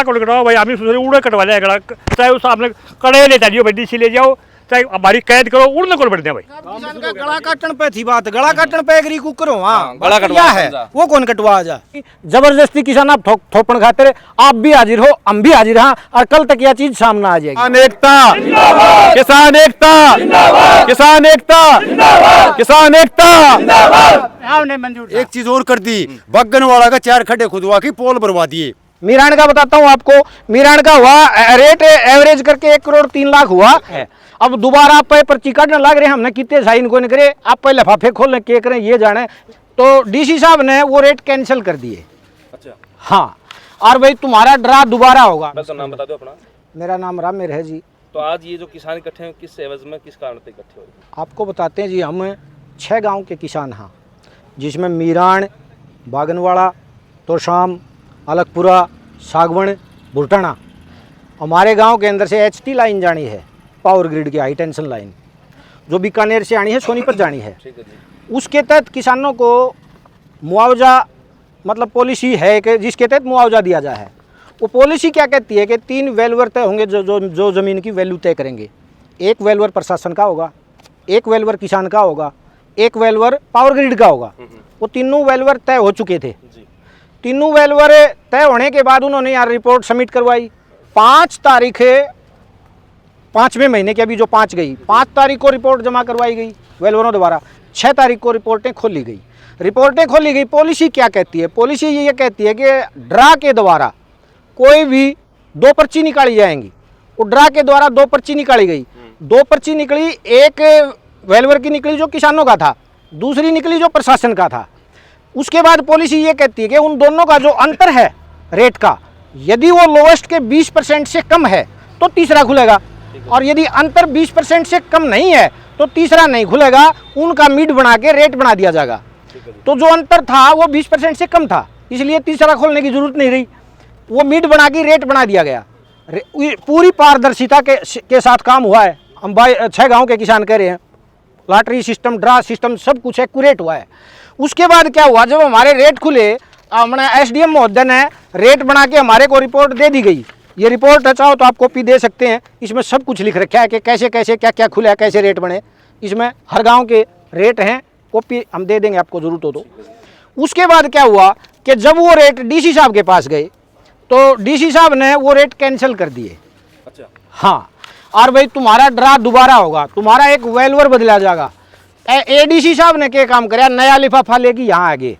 गला को कटवाओ भाई, हम उड़े कटवा लिया गला, चाहे उस आपने कड़े ले जाइए भाई, डीसी ले जाओ, चाहे हमारी कैद करो, उड़ने को बढ़ भाई। किसान का गला काटने पे थी बात, गला काटने पे एग्री कुकरो। हाँ, गला कटवा है वो कौन कटवा जा। जबरदस्ती किसान आप थोपन खाते रहे, आप भी हाजिर हो, हम भी हाजिर हैं, और कल तक यह चीज सामने आ जाएगी। किसान एकता, किसान एकता, किसान एकता, किसान एकता। एक चीज और कर दी, बग्गनवाड़ा का 4 खड्डे खुदवा के पोल बनवा दिए। मीरान का बताता हूँ आपको, मीरान का हुआ रेट एवरेज करके 1 करोड़ 3 लाख हुआ है। अब दोबारा आप पर्ची काटने लग रहे हैं, हमने कितने साइन को नहीं करे, आप पहले लिफाफे खोलने के करें ये जाने। तो डीसी साहब ने वो रेट कैंसिल कर दिए। अच्छा, हाँ, और भाई तुम्हारा ड्रा दोबारा होगा। बस नाम बता दो अपना। मेरा नाम रामेर है जी। तो आज ये जो किसान इकट्ठे हैं, किस एवज में, किस कारण से इकट्ठे हो? आपको बताते हैं जी, हम 6 गांव के किसान हैं, जिसमें मीरान, बागनवाड़ा, तोशाम, अलगपुरा, सागवन, भुटाना। हमारे गांव के अंदर से HT लाइन जानी है, पावर ग्रिड की हाई टेंशन लाइन, जो बीकानेर से आनी है, सोनीपत जानी है। ठीक है जी। उसके तहत किसानों को मुआवजा, मतलब पॉलिसी है कि जिसके तहत मुआवजा दिया जाए है। वो पॉलिसी क्या कहती है कि 3 वैल्यूअर तय होंगे जो ज़मीन की वैल्यू तय करेंगे। 1 वैल्यूअर प्रशासन का होगा, 1 वैल्यूअर किसान का होगा, 1 वैल्यूअर पावर ग्रिड का होगा। वो तीनों वैल्यूअर तय हो चुके थे। तीनों वैल्यूअर तय होने के बाद उन्होंने यहाँ रिपोर्ट सबमिट करवाई। 5 तारीख 5वें महीने की, अभी जो 5 गई, 5 तारीख को रिपोर्ट जमा करवाई गई वैल्यूअरों द्वारा। 6 तारीख को रिपोर्टें खोली गई। रिपोर्टें खोली गई, पॉलिसी क्या कहती है? पॉलिसी ये कहती है कि ड्रा के द्वारा कोई भी 2 पर्ची निकाली जाएंगी। वो ड्रा के द्वारा 2 पर्ची निकाली गई। 2 पर्ची निकली, एक वैल्यूअर की निकली जो किसानों का था, दूसरी निकली जो प्रशासन का था। उसके बाद पॉलिसी ये कहती है कि उन दोनों का जो अंतर है रेट का, यदि वो लोएस्ट के 20% से कम है तो तीसरा खुलेगा, और यदि अंतर 20% से कम नहीं है तो तीसरा नहीं खुलेगा, उनका मिड बना के रेट बना दिया जाएगा। तो जो अंतर था वो 20% से कम था, इसलिए तीसरा खोलने की जरूरत नहीं रही, वो मिड बना के रेट बना दिया गया। पूरी पारदर्शिता के साथ काम हुआ है। हम 6 गाँव के किसान कह रहे हैं, लॉटरी सिस्टम, ड्रा सिस्टम सब कुछ एक्यूरेट हुआ है। उसके बाद क्या हुआ, जब हमारे रेट खुले, हमने SDM महोदय ने रेट बना के हमारे को रिपोर्ट दे दी गई। ये रिपोर्ट चाहो तो आप कॉपी दे सकते हैं, इसमें सब कुछ लिख रखा है कि कैसे कैसे क्या क्या खुला, कैसे रेट बने। इसमें हर गांव के रेट हैं, कॉपी हम दे देंगे आपको ज़रूरत हो तो। उसके बाद क्या हुआ कि जब वो रेट डीसी साहब के पास गए तो डीसी साहब ने वो रेट कैंसिल कर दिए। अच्छा, हाँ, और भाई तुम्हारा ड्रा दोबारा होगा, तुम्हारा एक वैल्यूअर बदला जाएगा। ADC साहब ने क्या काम कराया, नया लिफाफा लेके यहाँ आ गए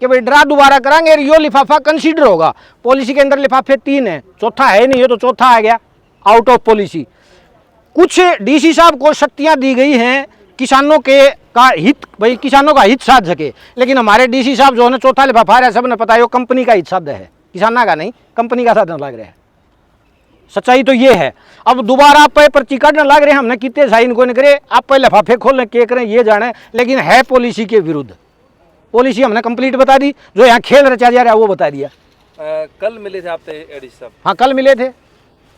कि भाई ड्रा दोबारा करांगे, यो लिफाफा कंसीडर होगा। पॉलिसी के अंदर लिफाफे 3 हैं, चौथा है नहीं, ये तो चौथा आ गया आउट ऑफ पॉलिसी। कुछ डीसी साहब को शक्तियाँ दी गई हैं किसानों के का हित, भाई किसानों का हित साध सके, लेकिन हमारे डीसी साहब जो है ना, चौथा लिफाफा है, सबने पता है वो कंपनी का हित साध है, किसाना का नहीं, कंपनी का साधन लग रहा है। सच्चाई तो ये है। अब दोबारा आप पर्ची काटने लग रहे हैं, हमने कितने साइन को नहीं करे, आप पहले लिफाफे खोलने के करें ये जाने, लेकिन है पॉलिसी के विरुद्ध। पॉलिसी हमने कंप्लीट बता दी, जो यहाँ खेल रचा जा रहा है वो बता दिया। कल मिले थे आपसे ADC साहब? हाँ, कल मिले थे।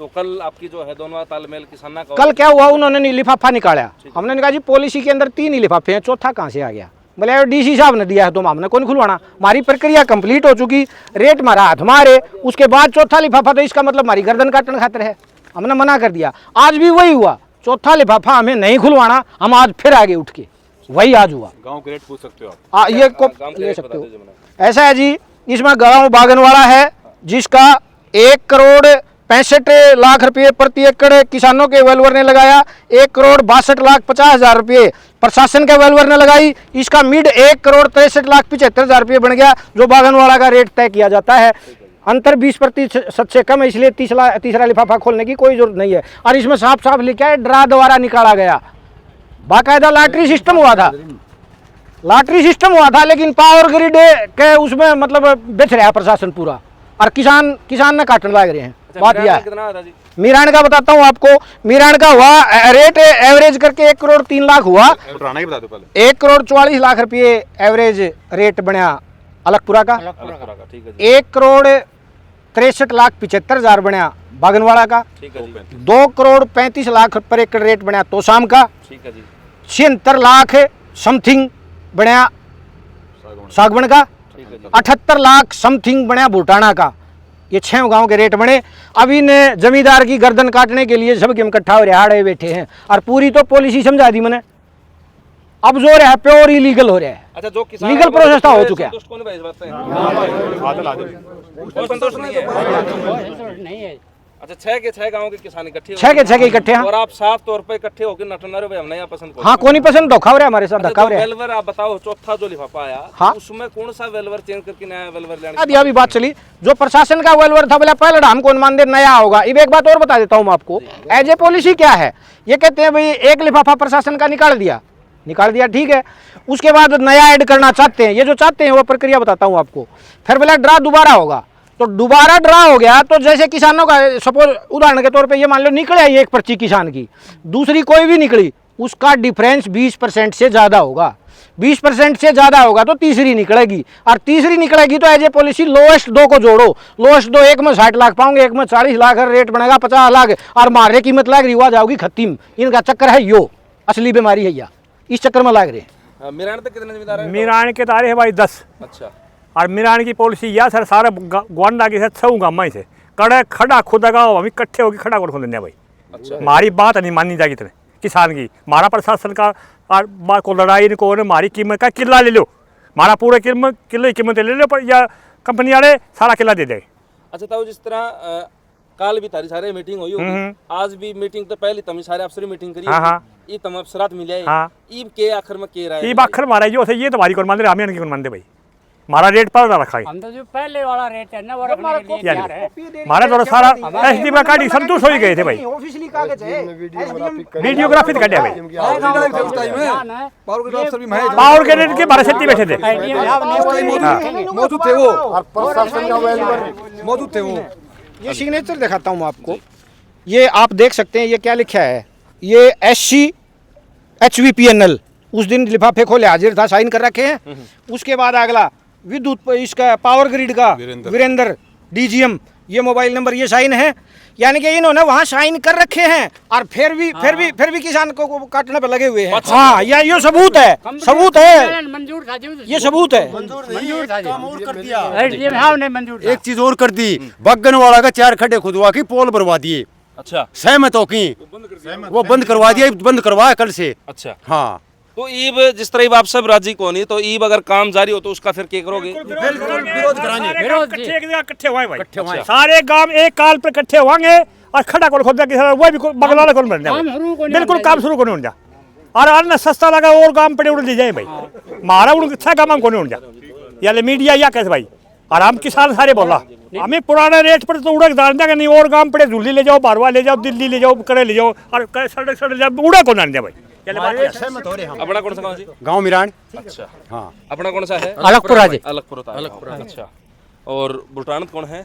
तो कल आपकी जो है दोनों तालमेल किसाना का, कल क्या हुआ, उन्होंने लिफाफा निकाला, हमने कहा जी पॉलिसी के अंदर 3 ही लिफाफे हैं, चौथा कहाँ से आ गया? बोले डीसी साहब ने दिया है, तो हमने कौन खुलवाना, हमारी प्रक्रिया कंप्लीट हो चुकी, रेट मारा हाथ मारे, उसके बाद चौथा लिफाफा, तो इसका मतलब हमारी गर्दन काटने खातिर है, हमने मना कर दिया। आज भी वही हुआ, चौथा लिफाफा हमें नहीं खुलवाना, हम आज फिर आगे उठ के वही आज हुआ। गांव के रेट पूछ सकते हो आप? ये ले सकते हो। ऐसा है जी, इसमें गाँव बागनवाड़ा है, जिसका 1 करोड़ 65 लाख रुपये प्रति एकड़ किसानों के वैल्यूअर ने लगाया, 1 करोड़ 62 लाख 50 हजार रुपये प्रशासन के वैल्यूअर ने लगाई। इसका मिड 1 करोड़ 63 लाख 75 हजार रुपये बन गया, जो बागनवाड़ा का रेट तय किया जाता है। अंतर 20% से कम है, इसलिए तीसरा लिफाफा खोलने की कोई जरूरत नहीं है। और इसमें साफ साफ लिखा है ड्रा द्वारा निकाला गया, बाकायदा लॉटरी सिस्टम हुआ था, लॉटरी सिस्टम हुआ था, लेकिन पावर ग्रिड के उसमें मतलब बेच रहा है प्रशासन पूरा, और किसान ने काटने लग रहे हैं। बात यह है। मीरान का बताता हूँ आपको, मीरान का हुआ रेट एवरेज करके 1 करोड़ 3 लाख हुआ, 1 करोड़ 44 लाख रुपये एवरेज रेट बनया अलगपुरा का, 1 करोड़ 63 लाख 75 हजार बनया बागनवाड़ा का, 2 करोड़ 35 लाख पर एकड़ रेट बनया तोशाम का, 76 लाख समथिंग बनया सागवन का, 78 लाख समथिंग बनया भुटाना का, ये 6 गांव के रेट बने। अब इन जमींदार की गर्दन काटने के लिए सब के इकट्ठा हो रहे हाड़े बैठे हैं और पूरी तो पॉलिसी समझा दी मैंने। अब जो रहा है प्योर इलीगल हो रहा है। अच्छा, जो किसान लीगल प्रोसेस तो हो चुका है। संतुष्ट कौन है इस बात से? कोई संतुष्ट नहीं है। अच्छा, 6 गांव के किसान इकट्ठे हो 6 के 6 के इकट्ठे हैं और आप साफ तौर पे इकट्ठे होकर नटना रहे हमने यहाँ पसंद हाँ कौन नहीं पसंद धोखा हो रहा है हमारे साथ धक्का हो रहा है। वेलवर आप बताओ, चौथा जो लिफाफा आया हाँ? उसमें कौन सा वेलवर चेंज करके नया वेलवर लेने? अब यह भी बात चली जो प्रशासन का वेलवर था बोला पहले हम कौन मान दे नया होगा। अब एक बात और बता देता हूँ आपको, एज ए पॉलिसी क्या है, ये कहते हैं भाई एक लिफाफा प्रशासन का निकाल दिया ठीक है, उसके बाद नया ऐड करना चाहते हैं। ये जो चाहते हैं वो प्रक्रिया बताता हूँ आपको। फिर बोला ड्रा दोबारा होगा, तो दोबारा ड्रा हो गया तो जैसे किसानों का सपोज उदाहरण के तौर पे ये मान लो निकले एक पर्ची किसान की, दूसरी कोई भी निकली, उसका डिफरेंस 20% से ज़्यादा होगा। 20% से ज़्यादा होगा तो तीसरी निकलेगी, और तीसरी निकलेगी तो एज ए पॉलिसी लोएस्ट 2 को जोड़ो। लोएस्ट 2 एक में 60 लाख पाओगे, एक में 40 लाख, रेट बनेगा 50 लाख और मारने कीमत लाग रिवाज आओगी खत्म। इनका चक्कर है यो असली बीमारी है, या इस चक्कर में लाग रहे हैं। मिरान तक कितने जमींदार हैं? मीरान के तारे है भाई 10। अच्छा, और मीरान की पॉलिसी यह सर सारे गोंडा के साथ 6 गाँव से कड़े खड़ा खुद गाँव हम इकट्ठे होकर खड़ा कर खोल भाई। अच्छा, हमारी बात नहीं मानी जाएगी इतने किसान की, हमारा प्रशासन का और को लड़ाई को हमारी कीमत का किला ले लो, हमारा पूरा किले की कीमत ले लो, पर या कंपनी वाले सारा किला दे देंगे। अच्छा, तो जिस तरह काल भी तारी सारे मीटिंग हुई होगी, आज भी मीटिंग तो पहले तम सारे अफसर मीटिंग करी हाँ। ये तम अफसरात मिले हाँ। ईब के आखिर में के रहा है? ये आखिर मारा जो ये तुम्हारी कौन मान दे, हमें कौन मान दे भाई, हमारा रेट पर रखा है। हम तो जो पहले वाला रेट है ना वो रखने के लिए तैयार है। हमारे द्वारा सारा एसडी में काटी संतुष्ट हो ही गए थे भाई, ऑफिशियली कागज है, वीडियोग्राफी तो काटे भाई, पावर के रेट के 12 बैठे थे, मौजूद थे वो और प्रशासन का मौजूद थे वो। ये सिग्नेचर दिखाता हूँ आपको, ये आप देख सकते हैं ये क्या लिखा है, ये SC HVPNL उस दिन लिफाफे खोले हाजिर था, साइन कर रखे हैं। उसके बाद अगला विद्युत इसका पावर ग्रिड का वीरेंद्र DGM, ये मोबाइल नंबर ये साइन है, यानी कि इन्होंने वहाँ साइन कर रखे हैं और फिर भी किसान को काटने पे लगे हुए हैं। हाँ, या ये सबूत है, सबूत है, मंजूर था जी, ये सबूत है। मंजूर था जी, मंजूर। एक चीज और कर दी, बग्गनवाड़ा का 4 खड्डे खुदवा के पोल भरवा दिए। अच्छा, सहमत हो की वो बंद करवा दिया, बंद करवाया कल से। अच्छा, हाँ, तो ईब जिस तरह आप सब राजी को नहीं, तो ईब अगर काम जारी हो तो उसका फिर क्या करोगे? विरोध कराएंगे, इकट्ठे हुए भाई, सारे गांव एक काल पर इकट्ठे होंगे और खड़ा कर खोदा कि वो भी बगला कौन बनने बिल्कुल काम शुरू करने जा, और अन्य सस्ता लगा और काम पड़े उड़ ले जाए भाई, हमारा उड़ अच्छा काम को नहीं उड़ जा, या मीडिया या कैसे भाई, और हम किसान सारे बोला हमें पुराने रेट पर तो उड़क डाल देंगे नहीं, और काम पड़े झुल्ली ले जाओ, बारवा ले जाओ, दिल्ली ले जाओ, करे ले जाओ, और सड़क जाओ, उड़ा को ना भाई। अपना कौन सा गाँव जी? गाँव मिरान। अच्छा, हाँ, अपना कौन सा है? अलगपुरा जी। अलगपुरा। अच्छा, और बुल्टानत कौन है?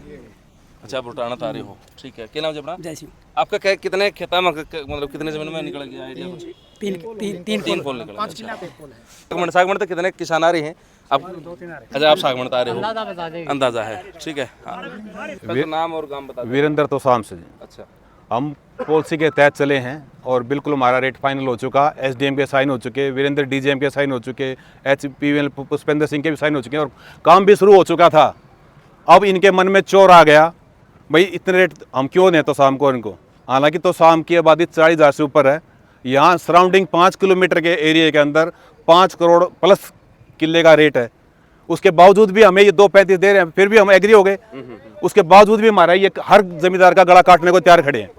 अच्छा, बुल्टानत आ रहे हो, ठीक है। क्या नाम है अपना? जय सिंह। आपका कितने खेता में मतलब कितने जमीन में निकल गया आइडिया कुछ? तीन फूल निकल। सागमन तक कितने किसान आ रहे हैं आप? अच्छा, आप सागमन आ रहे हो, अंदाजा है, ठीक है। हाँ, नाम और गांव बता। वीरेंद्र तो शाम से। अच्छा, हम पॉलिसी के तहत चले हैं और बिल्कुल हमारा रेट फाइनल हो चुका, SDM के साइन हो चुके, वीरेंद्र DGM के साइन हो चुके, HPVL पुष्पेंद्र सिंह के भी साइन हो चुके हैं और काम भी शुरू हो चुका था। अब इनके मन में चोर आ गया भाई, इतने रेट हम क्यों दें तो शाम को इनको, हालांकि तो शाम की आबादी 40,000 से ऊपर है। यहाँ सराउंडिंग 5 किलोमीटर के एरिया के अंदर 5 करोड़ प्लस किले का रेट है, उसके बावजूद भी हमें ये 2.35 दे रहे हैं, फिर भी हम एग्री हो गए। उसके बावजूद भी हमारा ये हर जमींदार का गला काटने को तैयार खड़े हैं।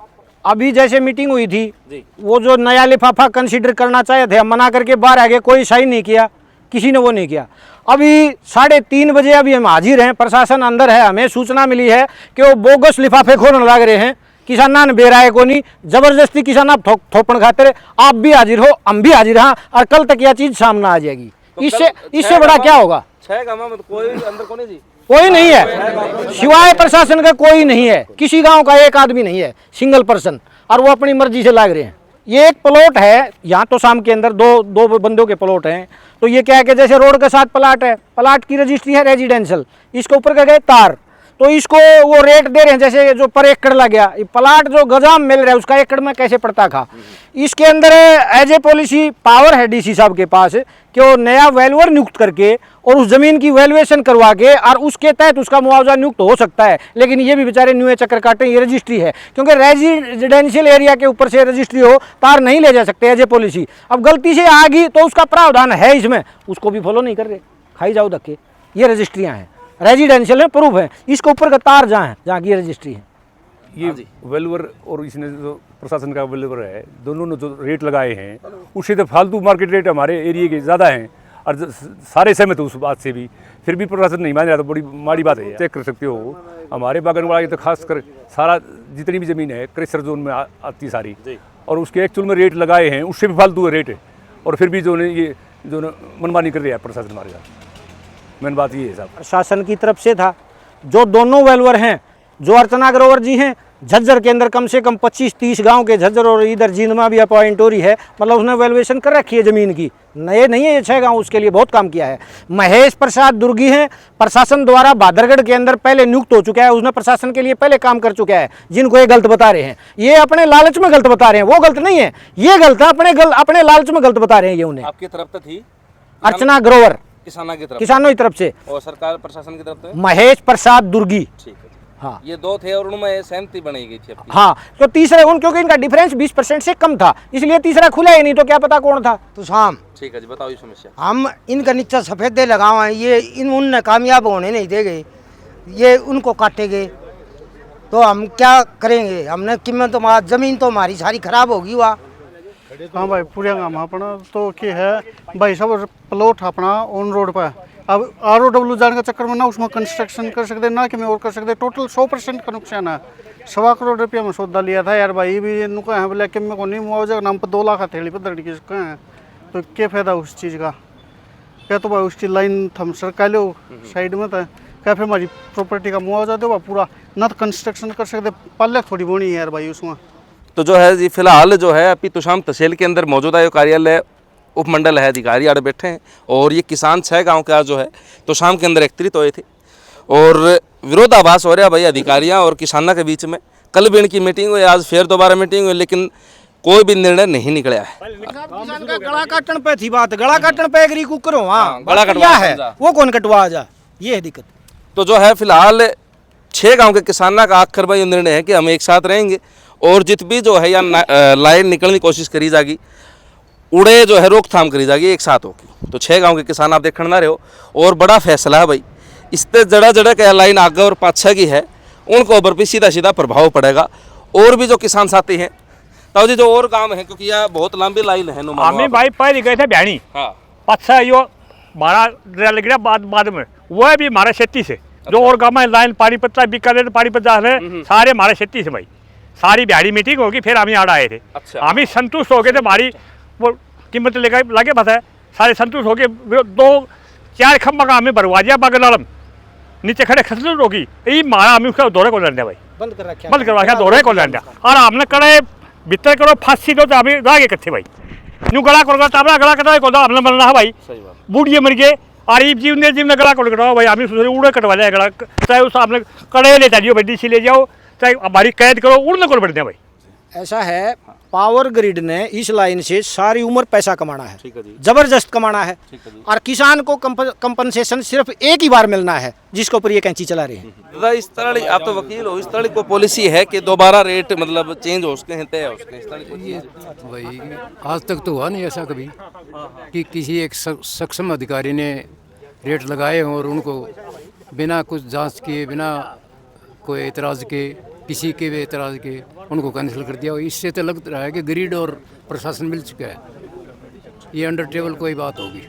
अभी जैसे मीटिंग हुई थी, वो जो नया लिफाफा कंसीडर करना चाहे थे, हम मना करके बाहर आ गए, कोई साइन नहीं किया, किसी ने वो नहीं किया। अभी 3:30 बजे अभी हम हाजिर हैं, प्रशासन अंदर है, हमें सूचना मिली है कि वो बोगस लिफाफे खोलने लग रहे हैं, किसाना ने बेराए को नहीं, जबरदस्ती किसान आप थोपन खाते रहे। आप भी हाजिर हो, हम भी हाजिर हैं, और कल तक यह चीज सामने आ जाएगी। इससे बड़ा क्या होगा? 6 गांव में कोई अंदर को नहीं जी, कोई नहीं है, सिवाय प्रशासन का कोई नहीं है, किसी गांव का एक आदमी नहीं है, सिंगल पर्सन, और वो अपनी मर्जी से लाग रहे हैं। ये एक प्लॉट है, यहाँ तो शाम के अंदर दो बंदों के प्लॉट हैं, तो ये क्या है कि जैसे रोड के साथ प्लाट है, प्लाट की रजिस्ट्री है रेजिडेंशियल, इसके ऊपर क्या गए तार, तो इसको वो रेट दे रहे हैं, जैसे जो पर एकड़ लग गया, ये प्लाट जो गजाम मिल रहा है उसका एकड़ में कैसे पड़ता था। इसके अंदर एज ए पॉलिसी पावर है डीसी साहब के पास कि वो नया वैल्यूअर नियुक्त करके और उस जमीन की वैल्यूएशन करवा के और उसके तहत उसका मुआवजा नियुक्त हो सकता है। लेकिन ये भी बेचारे न्यू चक्कर काटे, ये रजिस्ट्री है, क्योंकि रेजिडेंशियल एरिया के ऊपर से रजिस्ट्री हो तार नहीं ले जा सकते एज ए पॉलिसी। अब गलती से आ गई तो उसका प्रावधान है इसमें, उसको भी फॉलो नहीं कर रहे, खाई जाओ धक्के। ये रजिस्ट्रियाँ हैं, रेजिडेंशियल में प्रूफ है, इसके ऊपर का तार जहाँ है जहाँ की रजिस्ट्री है। ये वेलवर और इसने जो प्रशासन का वेलवर है, दोनों ने जो रेट लगाए हैं उससे तो फालतू मार्केट रेट हमारे एरिया के ज़्यादा हैं और सारे सहमत उस बात से भी, फिर भी प्रशासन नहीं मान रहा तो बड़ी माड़ी बात है। चेक कर सकते हो हमारे बागनवाड़ा तो खास कर सारा जितनी भी ज़मीन है क्रेशर जोन में आती सारी, और उसके एक्चुअल में रेट लगाए हैं उससे भी फालतू रेट है, और फिर भी जो ये जो मनमानी कर रहा है प्रशासन हमारे साथ। मेन बात ये है साहब, प्रशासन की तरफ से था जो दोनों वेलवर हैं, जो अर्चना ग्रोवर जी हैं झज्जर के अंदर कम से कम 25-30 गांव के, झज्जर और इधर जींदमा भी अपॉइंट हो रही है, मतलब उसने वैल्यूएशन कर रखी है ज़मीन की, नए नहीं है ये 6 गांव, उसके लिए बहुत काम किया है। महेश प्रसाद दुर्गी हैं, प्रशासन द्वारा बादरगढ़ के अंदर पहले नियुक्त हो चुका है, उसने प्रशासन के लिए पहले काम कर चुका है। जिनको ये गलत बता रहे हैं, ये अपने लालच में गलत बता रहे हैं, वो गलत नहीं है, ये गलत है, अपने लालच में गलत बता रहे हैं ये उन्हें। आपकी तरफ तो थी अर्चना ग्रोवर किसानों की तरफ, किसानों की तरफ से, और सरकार प्रशासन की तरफ से महेश प्रसाद दुर्गी। ठीक है, हाँ ये दो थे और उनमें सहमति बनी गई थी आपकी। हाँ, तो तीसरे क्योंकि इनका डिफरेंस 20% से कम था, इसलिए तीसरा खुला ही नहीं, तो क्या पता कौन था। तो शाम ठीक है जी, बताओ ये समस्या। हम इनका नीचा सफ़ेदे लगावा है, ये उनने कामयाब होने नहीं देंगे, ये उनको काटेंगे, तो हम क्या करेंगे। हमने कीमत तो ज़मीन तो हमारी सारी खराब होगी वहाँ। हाँ भाई, पूरे काम अपना तो क्या है भाई, सब प्लॉट अपना ऑन रोड पर। अब ROW जाने का चक्कर में ना उसमें कंस्ट्रक्शन कर सकते ना कि मैं और कर सकते, टोटल 100% का नुकसान है। 1.25 करोड़ रुपया में सौदा लिया था यार भाई, भी नुका है बोले कि मैं को नहीं मुआवजा के नाम पर 2 लाख थैली पर दड़ी के हैं, तो क्या फ़ायदा उस चीज़ का। क्या तो भाई उसकी लाइन थम सरका लो साइड में, तो क्या फिर हमारी प्रॉपर्टी का मुआवजा दो पूरा, ना तो कंस्ट्रक्शन कर सकते, पल्ले थोड़ी बोनी है यार भाई उसमें। तो जो है जी फिलहाल जो है अभी तुशाम तहसील के अंदर मौजूदा जो कार्यालय उपमंडल है अधिकारी आड़े बैठे हैं, और ये किसान 6 गांव का जो है तुशाम के अंदर एकत्रित हुए थे, और विरोधाभास हो रहा भाई अधिकारियों और किसानों के बीच में। कल भी इनकी मीटिंग हुई, आज फिर दोबारा मीटिंग हुई, लेकिन कोई भी निर्णय नहीं निकला है। किसान का गला काटने पे थी बात, गला काटने पे एग्री कुकर हो, हाँ गला कटवा है वो कौन कटवा जा, ये है दिक्कत। तो जो है फिलहाल 6 गांव के किसानों का आखिर भाई निर्णय है कि हम एक साथ रहेंगे, और जित भी जो है या लाइन निकलने की कोशिश करी जाएगी, उड़े जो है रोकथाम करी जाएगी एक साथ होगी। तो 6 गांव के किसान आप देखने ना रहे हो, और बड़ा फैसला है भाई, इस पर जड़ा क्या लाइन आगे और पाछा की है उनको ऊपर भी सीधा सीधा प्रभाव पड़ेगा। और भी जो किसान साथी हैं तो जी जो और गांव है, क्योंकि यह बहुत लंबी लाइन है। हमें भाई पहले गए थे बयानी, हाँ पाछा यो मारा लग गया बाद में, वो भी हमारे खेती से जो और गाँव में लाइन पानीपत बीकानेर पानीपत जा रहे हैं, सारे हमारे खेती से भाई। सारी बिहारी मीटिंग होगी, फिर हम यहाँ आए थे। अच्छा। हम ही संतुष्ट हो गए थे, हमारी वो कीमत लगे बस है, सारे संतुष्ट हो गए। 2-4 खम्बा का हमें बरवा दिया बागलालम, नीचे खड़े खसलू रोकी, यही मारा हमें उसका दौरे को लड़ दिया भाई, बंद करवा दिया दौरे को लड़ दिया। और हमने कड़े भीतर करो फांसी दो तो हमें आगे कट्ठे भाई, न्यू गला कोड़ टाबरा गला कटा को हमने मरना है भाई, बूढ़िए मर गए। और जीव ने गला कोड़ कटवाओ भाई, हमें उड़े कटवा लिया गला, चाहे उस आपने कड़े ले जाइए भाई, DC ले जाओ, चाहे हमारी कैद करो, उड़ने को बढ़ दिया भाई। ऐसा है, पावर ग्रिड ने इस लाइन से सारी उम्र पैसा कमाना है, ठीक है जी, जबरदस्त कमाना है, ठीक है जी। और किसान को कंपनसेशन सिर्फ एक ही बार मिलना है, जिसके ऊपर ये कैंची चला रहे हैं। दादा इस तरह आप तो वकील हो, इस तरह को पॉलिसी है कि दोबारा रेट मतलब चेंज हो उसके तय हो उसके, इस तरह की भाई आज तक तो हुआ नहीं ऐसा कभी कि किसी एक सक्षम अधिकारी ने रेट लगाए हों और उनको बिना कुछ जांच किए, बिना कोई एतराज़ के, किसी के भी एतराज़ के उनको कैंसिल कर दिया। इससे तो लग रहा है कि ग्रिड और प्रशासन मिल चुका है, ये अंडर टेबल कोई बात होगी।